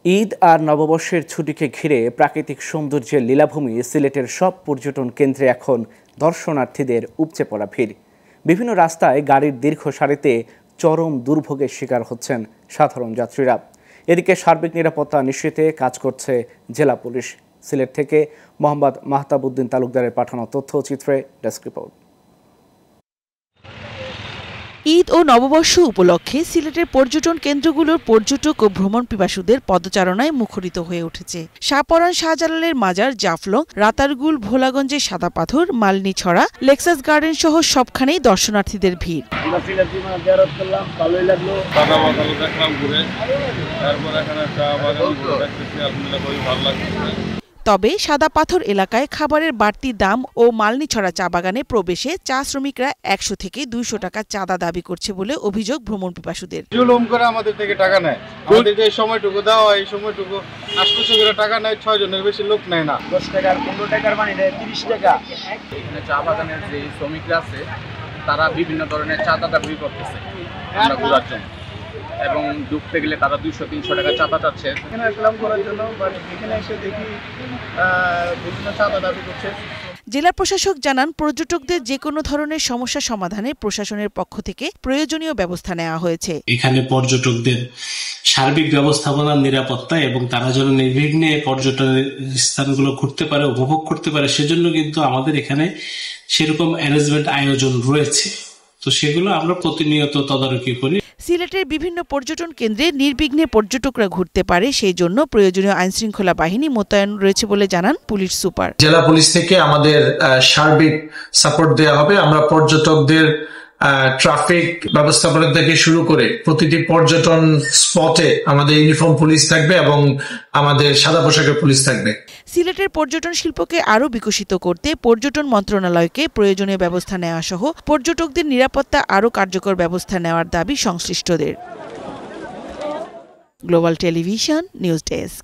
ঈদ আর নববর্ষের ছুটিকে ঘিরে প্রাকৃতিক সৌন্দর্যের লীলাভূমি সিলেটের সব পর্যটন কেন্দ্রে এখন দর্শনার্থীদের উপচে পড়া ভিড়। বিভিন্ন রাস্তায় গাড়ির দীর্ঘ সারিতে চরম দুর্ভোগের শিকার হচ্ছেন সাধারণ যাত্রীরা। এদিকে সার্বিক নিরাপত্তা নিশ্চিতে কাজ করছে জেলা পুলিশ। সিলেট থেকে মোহাম্মদ মাহতাবউদ্দিন তালুকদারের পাঠানো তথ্যচিত্রে ডেস্ক রিপোর্ট। ঈদ ও নববর্ষ উপলক্ষে সিলেটের পর্যটন কেন্দ্রগুলোর পর্যটক ও ভ্রমণ পিপাসুদের পদচারণায় মুখরিত হয়ে উঠেছে। শাহপরান শাহজালালের মাজার, জাফলং, রাতারগুল, ভোলাগঞ্জের সাদা পাথর, মালনীছড়া, লেক্সাস গার্ডেন সহ সবখানেই দর্শনার্থীদের ভিড়। তবে সাদা পাথর এলাকায় খাবারের বাড়তি দাম ও মালনীছড়া চা বাগানে প্রবেশে চা শ্রমিকরা 100 থেকে 200 টাকা চাঁদা দাবি করছে বলে অভিযোগ ভ্রমণ পিপাসুদের। জুলুম করে আমাদের থেকে টাকা নেয়, আমাদের যে সময়টুকু দেওয়া হয় এই সময়টুকু 800 করে টাকা নেয়, 6 জনের বেশি লোক নেয় না। 10 টাকার 15 টাকার পানি দেয় 30 টাকা। এখানে চা বাগানের যে শ্রমিকরা আছে তারা বিভিন্ন ধরনের চাঁদা দাবি করতেছে আমরা ঘোরার জন্য, এবং ঢুকতে গেলে তারা 200-300 টাকা চাঁদা চাচ্ছে। এখানে আসলাম করার জন্য, এখানে এসে দেখি বিভিন্ন চাঁদা দাবি করছে। জেলা প্রশাসক জানান, পর্যটকদের যে কোনো ধরনের সমস্যা সমাধানে প্রশাসনের পক্ষ থেকে প্রয়োজনীয় ব্যবস্থা নেওয়া হয়েছে। এখানে পর্যটকদের সার্বিক ব্যবস্থাপনা, নিরাপত্তা এবং তারা যেন নির্বিঘ্নে পর্যটনের স্থানগুলো ঘুরতে পারে, উপভোগ করতে পারে, সেজন্য কিন্তু আমাদের এখানে সেরকম অ্যারেঞ্জমেন্ট আয়োজন রয়েছে। তো সেগুলো আমরা প্রতিনিয়ত তদারকি করি। সিলেটের বিভিন্ন পর্যটন কেন্দ্রে নির্বিঘ্নে পর্যটকরা ঘুরতে পারে সেই জন্য প্রয়োজনীয় আইনশৃঙ্খলা বাহিনী মোতায়েন রয়েছে বলে জানান পুলিশ সুপার। জেলা পুলিশ থেকে আমাদের সার্বিক সাপোর্ট দেওয়া হবে। আমরা পর্যটকদের ট্রাফিক ব্যবস্থাপনা থেকে শুরু করে প্রতিটি পর্যটন স্পটে আমাদের ইউনিফর্ম পুলিশ থাকবে এবং আমাদের সাদা পোশাকের পুলিশ থাকবে। সিলেটের পর্যটন শিল্পকে আরও বিকশিত করতে পর্যটন মন্ত্রণালয়কে প্রয়োজনীয় ব্যবস্থা নেওয়া সহ পর্যটকদের নিরাপত্তা আরও কার্যকর ব্যবস্থা নেওয়ার দাবি সংশ্লিষ্টদের। Global television news desk.